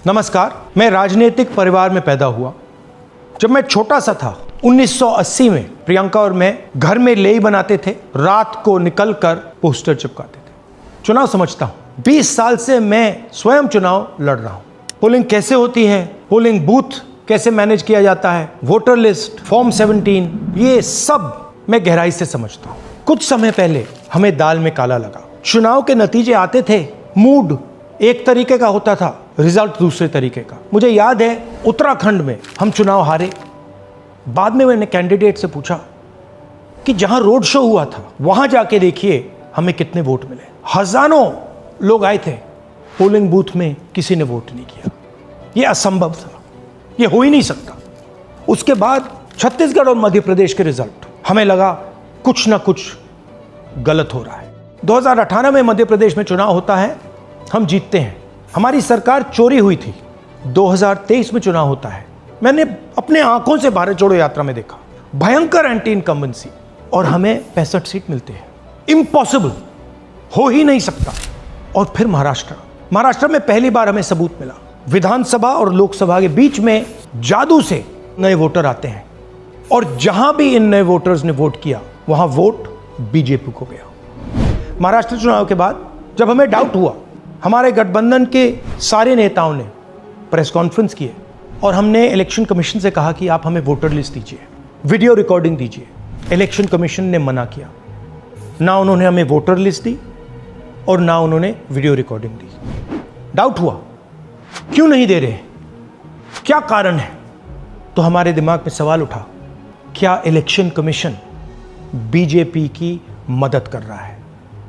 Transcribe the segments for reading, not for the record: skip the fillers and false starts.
नमस्कार। मैं राजनीतिक परिवार में पैदा हुआ। जब मैं छोटा सा था 1980 में प्रियंका और मैं घर में लेई बनाते थे, रात को निकलकर पोस्टर चिपकाते थे। चुनाव समझता हूं। 20 साल से मैं स्वयं चुनाव लड़ रहा हूं। पोलिंग कैसे होती है, पोलिंग बूथ कैसे मैनेज किया जाता है, वोटर लिस्ट, फॉर्म 17, ये सब मैं गहराई से समझता हूं। कुछ समय पहले हमें दाल में काला लगा। चुनाव के नतीजे आते थे, मूड एक तरीके का होता था, रिजल्ट दूसरे तरीके का। मुझे याद है उत्तराखंड में हम चुनाव हारे। बाद में मैंने कैंडिडेट से पूछा कि जहां रोड शो हुआ था वहां जाके देखिए हमें कितने वोट मिले। हजारों लोग आए थे, पोलिंग बूथ में किसी ने वोट नहीं किया। यह असंभव था, यह हो ही नहीं सकता। उसके बाद छत्तीसगढ़ और मध्य प्रदेश के रिजल्ट, हमें लगा कुछ ना कुछ गलत हो रहा है। 2018 में मध्य प्रदेश में चुनाव होता है, हम जीतते हैं। हमारी सरकार चोरी हुई थी। 2023 में चुनाव होता है, मैंने अपने आंखों से भारत जोड़ो यात्रा में देखा, भयंकर एंटी इनकम्बेंसी, और हमें 65 सीट मिलते हैं। इम्पॉसिबल, हो ही नहीं सकता। और फिर महाराष्ट्र में पहली बार हमें सबूत मिला। विधानसभा और लोकसभा के बीच में जादू से नए वोटर आते हैं, और जहां भी इन नए वोटर्स ने वोट किया वहां वोट बीजेपी को गया। महाराष्ट्र चुनाव के बाद जब हमें डाउट हुआ, हमारे गठबंधन के सारे नेताओं ने प्रेस कॉन्फ्रेंस किए और हमने इलेक्शन कमीशन से कहा कि आप हमें वोटर लिस्ट दीजिए, वीडियो रिकॉर्डिंग दीजिए। इलेक्शन कमीशन ने मना किया। ना उन्होंने हमें वोटर लिस्ट दी और ना उन्होंने वीडियो रिकॉर्डिंग दी। डाउट हुआ, क्यों नहीं दे रहे, क्या कारण है? तो हमारे दिमाग में सवाल उठा, क्या इलेक्शन कमीशन बीजेपी की मदद कर रहा है?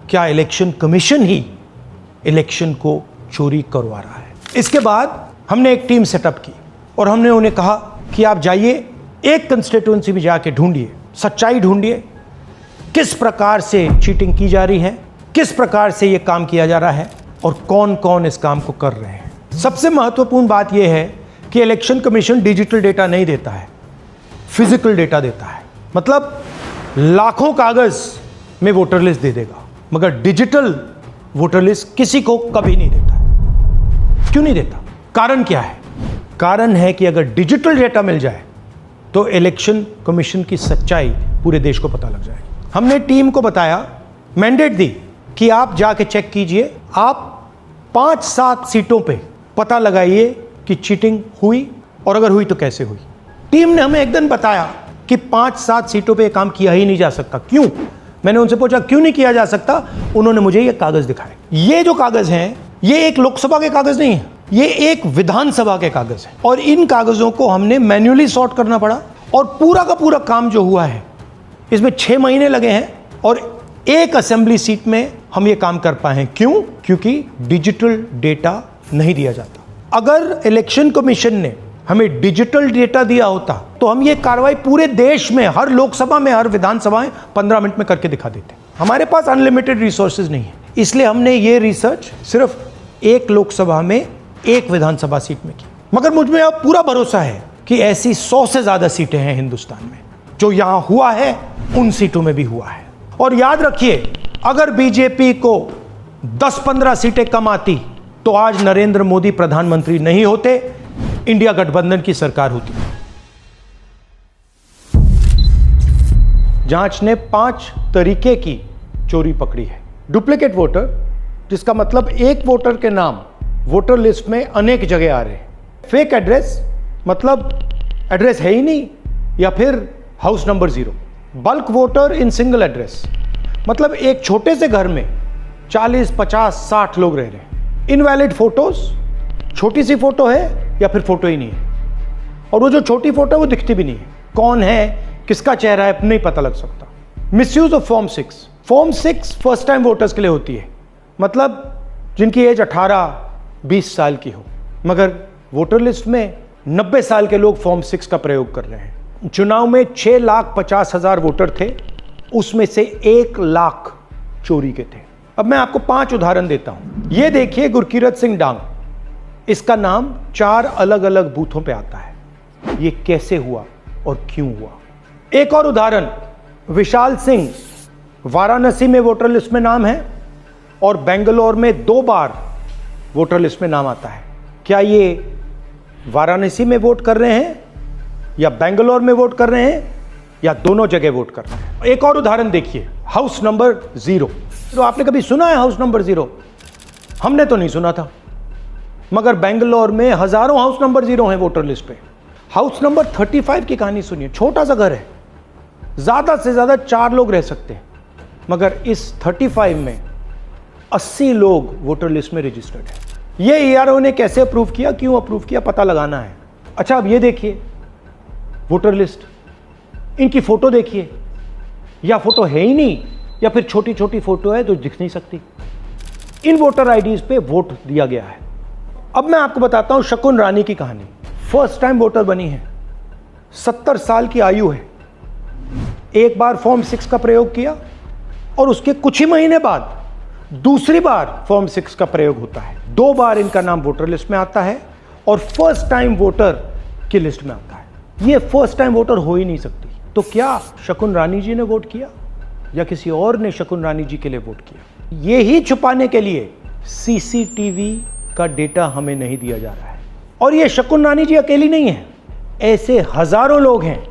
क्या इलेक्शन कमीशन ही इलेक्शन को चोरी करवा रहा है? इसके बाद हमने एक टीम सेटअप की और हमने उन्हें कहा कि आप जाइए, एक कंस्टिट्यूएंसी में जाके ढूंढिए, सच्चाई ढूंढिए, किस प्रकार से चीटिंग की जा रही है, किस प्रकार से यह काम किया जा रहा है और कौन कौन इस काम को कर रहे हैं। सबसे महत्वपूर्ण बात यह है कि इलेक्शन कमीशन डिजिटल डेटा नहीं देता है, फिजिकल डेटा देता है। मतलब लाखों कागज में वोटर लिस्ट दे देगा, मगर डिजिटल वोटर लिस्ट किसी को कभी नहीं देता है। क्यों नहीं देता? कारण क्या है? कारण है कि अगर डिजिटल डेटा मिल जाए तो इलेक्शन कमीशन की सच्चाई पूरे देश को पता लग जाएगी। हमने टीम को बताया, मैंडेट दी कि आप जाके चेक कीजिए, आप 5-7 सीटों पे पता लगाइए कि चीटिंग हुई, और अगर हुई तो कैसे हुई। टीम ने हमें एक दिन बताया कि 5-7 सीटों पे काम किया ही नहीं जा सकता। क्यों? मैंने उनसे पूछा क्यों नहीं किया जा सकता। उन्होंने मुझे ये कागज दिखाए। ये जो कागज हैं, ये एक लोकसभा के कागज नहीं है, ये एक विधानसभा के कागज हैं, और इन कागजों को हमने मैन्युअली सॉर्ट करना पड़ा। और पूरा का पूरा काम जो हुआ है, इसमें 6 महीने लगे हैं, और एक असेंबली सीट में हम ये काम कर पाए हैं। क्यों? क्योंकि डिजिटल डेटा नहीं दिया जाता। अगर इलेक्शन कमीशन ने हमें डिजिटल डेटा दिया होता तो हम ये कार्रवाई पूरे देश में, हर लोकसभा में, हर विधानसभा में 15 मिनट में करके दिखा देते। हमारे पास अनलिमिटेड रिसोर्सेज नहीं है, इसलिए हमने ये रिसर्च सिर्फ एक लोकसभा में, एक विधानसभा सीट में की। मगर मुझ में अब पूरा भरोसा है कि ऐसी 100 से ज्यादा सीटें हैं हिंदुस्तान में। जो यहां हुआ है उन सीटों में भी हुआ है। और याद रखिए, अगर बीजेपी को 10-15 सीटें कम आती तो आज नरेंद्र मोदी प्रधानमंत्री नहीं होते, इंडिया गठबंधन की सरकार होती। जांच ने 5 तरीके की चोरी पकड़ी है। डुप्लीकेट वोटर, जिसका मतलब एक वोटर के नाम वोटर लिस्ट में अनेक जगह आ रहे हैं। फेक एड्रेस, मतलब एड्रेस है ही नहीं, या फिर house number 0। Bulk voter in single address, मतलब एक छोटे से घर में 40, 50, 60 लोग रह रहे हैं। इनवैलिड फोटोज, छोटी सी फोटो है या फिर फोटो ही नहीं है, और वो जो छोटी फोटो है वो दिखती भी नहीं है। कौन है, किसका चेहरा है, नहीं पता लग सकता। Misuse of form 6। Form 6 first time voters के लिए होती है, मतलब जिनकी एज 18-20 साल की हो, मगर वोटर लिस्ट में 90 साल के लोग फॉर्म 6 का प्रयोग कर रहे हैं। चुनाव में 6,50,000 वोटर थे, उसमें से 1 लाख चोरी के थे। अब मैं आपको 5 उदाहरण देता हूं। ये देखिए, गुरकीरत सिंह डांग, इसका नाम 4 अलग अलग बूथों पे आता है। ये कैसे हुआ और क्यों हुआ? एक और उदाहरण, विशाल सिंह, वाराणसी में वोटर लिस्ट में नाम है और बेंगलोर में 2 बार वोटर लिस्ट में नाम आता है। क्या ये वाराणसी में वोट कर रहे हैं या बेंगलोर में वोट कर रहे हैं या दोनों जगह वोट कर रहे हैं? एक और उदाहरण देखिए, हाउस नंबर 0। तो आपने कभी सुना है हाउस नंबर 0? हमने तो नहीं सुना था, मगर बेंगलोर में हजारों हाउस नंबर 0 हैं वोटर लिस्ट पे। हाउस नंबर 35 की कहानी सुनिए। छोटा सा घर है, ज्यादा से ज्यादा 4 लोग रह सकते हैं, मगर इस 35 में 80 लोग वोटर लिस्ट में रजिस्टर्ड है। ये ईआरओ ने कैसे अप्रूव किया, क्यों अप्रूव किया, पता लगाना है। अच्छा, अब ये देखिए वोटर लिस्ट, इनकी फोटो देखिए, या फोटो है ही नहीं या फिर छोटी छोटी फोटो है जो दिख नहीं सकती। इन वोटर आईडीज पे वोट दिया गया है। अब मैं आपको बताता हूं शकुन रानी की कहानी। फर्स्ट टाइम वोटर बनी है, 70 साल की आयु है। एक बार फॉर्म 6 का प्रयोग किया और उसके कुछ ही महीने बाद दूसरी बार फॉर्म 6 का प्रयोग होता है। 2 बार इनका नाम वोटर लिस्ट में आता है और फर्स्ट टाइम वोटर की लिस्ट में आता है। ये फर्स्ट टाइम वोटर हो ही नहीं सकती। तो क्या शकुन रानी जी ने वोट किया या किसी और ने शकुन रानी जी के लिए वोट किया? ये ही छुपाने के लिए सीसीटीवी का डेटा हमें नहीं दिया जा रहा है। और ये शकुन रानी जी अकेली नहीं है, ऐसे हजारों लोग हैं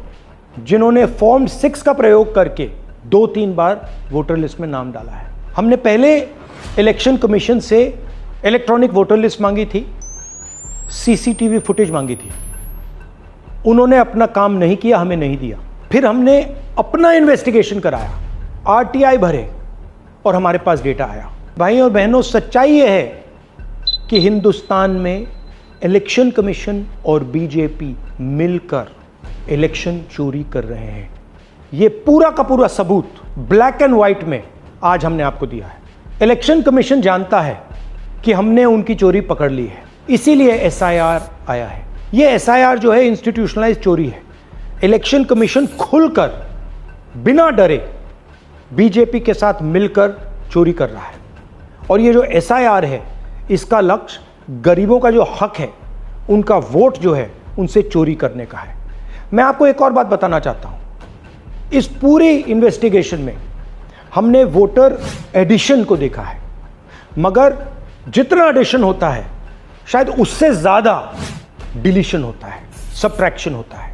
जिन्होंने फॉर्म 6 का प्रयोग करके 2-3 बार वोटर लिस्ट में नाम डाला है। हमने पहले इलेक्शन कमीशन से इलेक्ट्रॉनिक वोटर लिस्ट मांगी थी, सीसीटीवी फुटेज मांगी थी। उन्होंने अपना काम नहीं किया, हमें नहीं दिया। फिर हमने अपना इन्वेस्टिगेशन कराया, आरटीआई भरे और हमारे पास डेटा आया। भाई और बहनों, सच्चाई यह है कि हिंदुस्तान में इलेक्शन कमीशन और बीजेपी मिलकर इलेक्शन चोरी कर रहे हैं। यह पूरा का पूरा सबूत ब्लैक एंड व्हाइट में आज हमने आपको दिया है। इलेक्शन कमीशन जानता है कि हमने उनकी चोरी पकड़ ली है, इसीलिए एसआईआर आया है। यह एसआईआर जो है इंस्टीट्यूशनलाइज चोरी है। इलेक्शन कमीशन खुलकर बिना डरे बीजेपी के साथ मिलकर चोरी कर रहा है। और ये जो एसआईआर है, इसका लक्ष्य गरीबों का जो हक है, उनका वोट जो है, उनसे चोरी करने का है। मैं आपको एक और बात बताना चाहता हूं। इस पूरी इन्वेस्टिगेशन में हमने वोटर एडिशन को देखा है, मगर जितना एडिशन होता है शायद उससे ज्यादा डिलीशन होता है, सबट्रैक्शन होता है।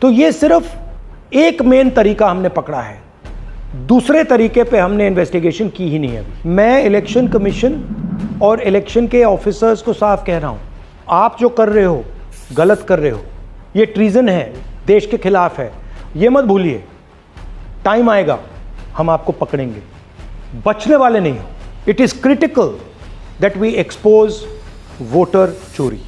तो ये सिर्फ एक मेन तरीका हमने पकड़ा है, दूसरे तरीके पे हमने इन्वेस्टिगेशन की ही नहीं अभी। मैं इलेक्शन कमीशन और इलेक्शन के ऑफिसर्स को साफ कह रहा हूं, आप जो कर रहे हो गलत कर रहे हो, ये ट्रीजन है, देश के खिलाफ है। ये मत भूलिए, टाइम आएगा हम आपको पकड़ेंगे, बचने वाले नहीं हो। It is critical that we expose voter चोरी।